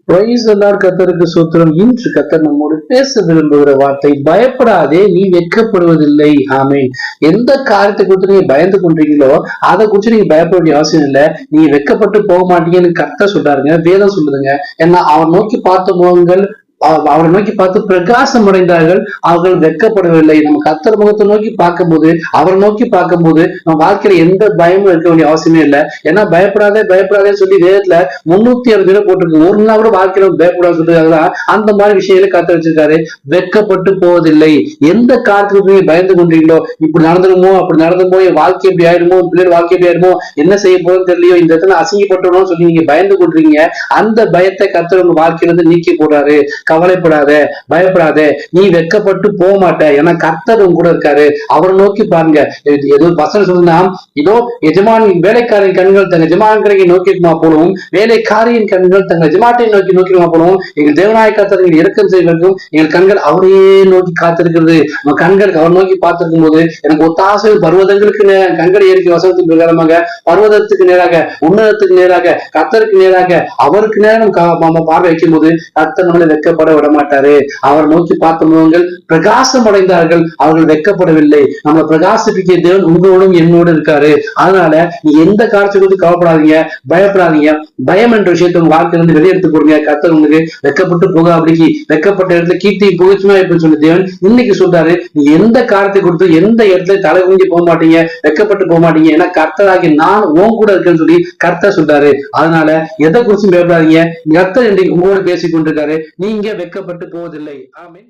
Praise the Lord. கர்த்தருக்கு ஸ்தோத்திரம். இன்று கர்த்தர் நம்மோடு பேச விரும்புகிற வார்த்தை, பயப்படாதே, நீ வெட்கப்படுவதில்லை. ஆமென். எந்த காரியத்தை குறித்து நீங்க பயந்து கொண்டீங்களோ அதை குறித்து நீங்க பயப்பட வேண்டிய அவசியம் இல்லை. நீங்க வெட்கப்பட்டு போக மாட்டீங்கன்னு கர்த்தர் சொல்றாருங்க, வேதம் சொல்லுதுங்க. ஏன்னா அவர் நோக்கி பார்த்த முகங்கள் அவரை நோக்கி பார்த்து பிரகாசம் அடைந்தார்கள், அவர்கள் வெட்கப்படவில்லை. நம்ம கர்த்தர் முகத்தை நோக்கி பார்க்கும்போது, அவரை நோக்கி பார்க்கும்போது நம்ம வாழ்க்கையில எந்த பயமும் இருக்க வேண்டிய அவசியமே இல்லை. ஏன்னா பயப்படாதே பயப்படாதேன்னு சொல்லி வேதத்துல 306 தடவை போட்டிருக்கு. ஒரு நாள் கூட வாழ்க்கையில பயப்படாத சொல்றதுக்காக அந்த மாதிரி விஷயங்களை கர்த்தர் வச்சிருக்காரு. வெட்கப்பட்டு போவதில்லை. எந்த காரியத்துக்கு நீங்க பயந்து கொண்டீங்களோ, இப்படி நடந்துருமோ அப்படி நடந்துமோ, என் வாழ்க்கை எப்படி ஆயிடுமோ, பிள்ளைகள் வாழ்க்கை எப்படி ஆயிடுமோ, என்ன செய்ய போறோம்னு தெரியலையோ, இந்த இடத்துல அசிங்கப்பட்டோம் சொல்லி நீங்க பயந்து கொண்டீங்க. அந்த பயத்தை கர்த்தர் உங்க வாழ்க்கையில இருந்து நீக்கி போடுறாரு. கவலைப்படாத, பயப்படாத, நீ வெட்கப்பட்டு போக மாட்ட. ஏன்னா கர்த்தர் கூட இருக்காரு. அவரை நோக்கி பாருங்க. ஏதோ வசனம் சொல்லுனா, இதோ எஜமான் வேலைக்காரின் கண்கள் தங்க எஜமான்களை நோக்கிக்குமா போலவும், வேலைக்காரியின் கண்கள் தங்க எஜமாட்டை நோக்கி நோக்கிக்குமா போலவும், எங்கள் தேவநாய கர்த்தர் எங்கள் இறக்கம் செய்வதற்கும் எங்கள் கண்கள் அவரையே நோக்கி காத்திருக்கிறது. நம்ம கண்கள் அவர் நோக்கி பார்த்திருக்கும் போது எனக்கு ஒத்தாசை பர்வதங்களுக்கு கண்களை ஏறிக்க வசனத்தின் பிரகாரமாக பர்வதத்துக்கு நேராக, உன்னதத்துக்கு நேராக, கர்த்தருக்கு நேராக, அவருக்கு நேரம் நம்ம பார்வை வைக்கும் போது கர்த்தர் நம்மளை வெட்கப்பட விட மாட்டாரு. அவர் நோக்கி பார்த்த முகங்கள் பிரகாசம் அடைந்தார்கள், அவர்கள் வெட்கப்படவில்லை. நம்மளை பிரகாசிப்பிக்க தேவன் உங்களோடும் என்னோடு இருக்காரு. அதனால நீ எந்த காரியத்தை குறித்து கவலைப்படாதீங்க, பயப்படாதீங்க. பயம் என்ற விஷயத்தை உங்க வாழ்க்கையிலிருந்து வெளியெடுத்து போடுங்க. கர்த்தர் உங்களுக்கு வெட்கப்பட்டு போக அப்படிக்கு வெட்கப்பட்ட இடத்துல கீர்த்தி புகழ்ச்சிமா எப்படி சொன்ன தேவன் இன்னைக்கு சொல்றாரு, நீ எந்த காரியத்தை கொடுத்து எந்த இடத்துல தலை குஞ்சு போக மாட்டீங்க, வெட்கப்பட்டு போக மாட்டீங்க. ஏன்னா கர்த்தராகி நான் உன் கூட இருக்கேன்னு சொல்லி கர்த்தர் சொல்றாரு. அதனால எதை குறிச்சும் பயப்படாதீங்க. கர்த்தர் இன்னைக்கு உங்களோட பேசிக் கொண்டிருக்காரு. நீங்க வெட்கப்பட்டு போவதில்லை. ஆமென்.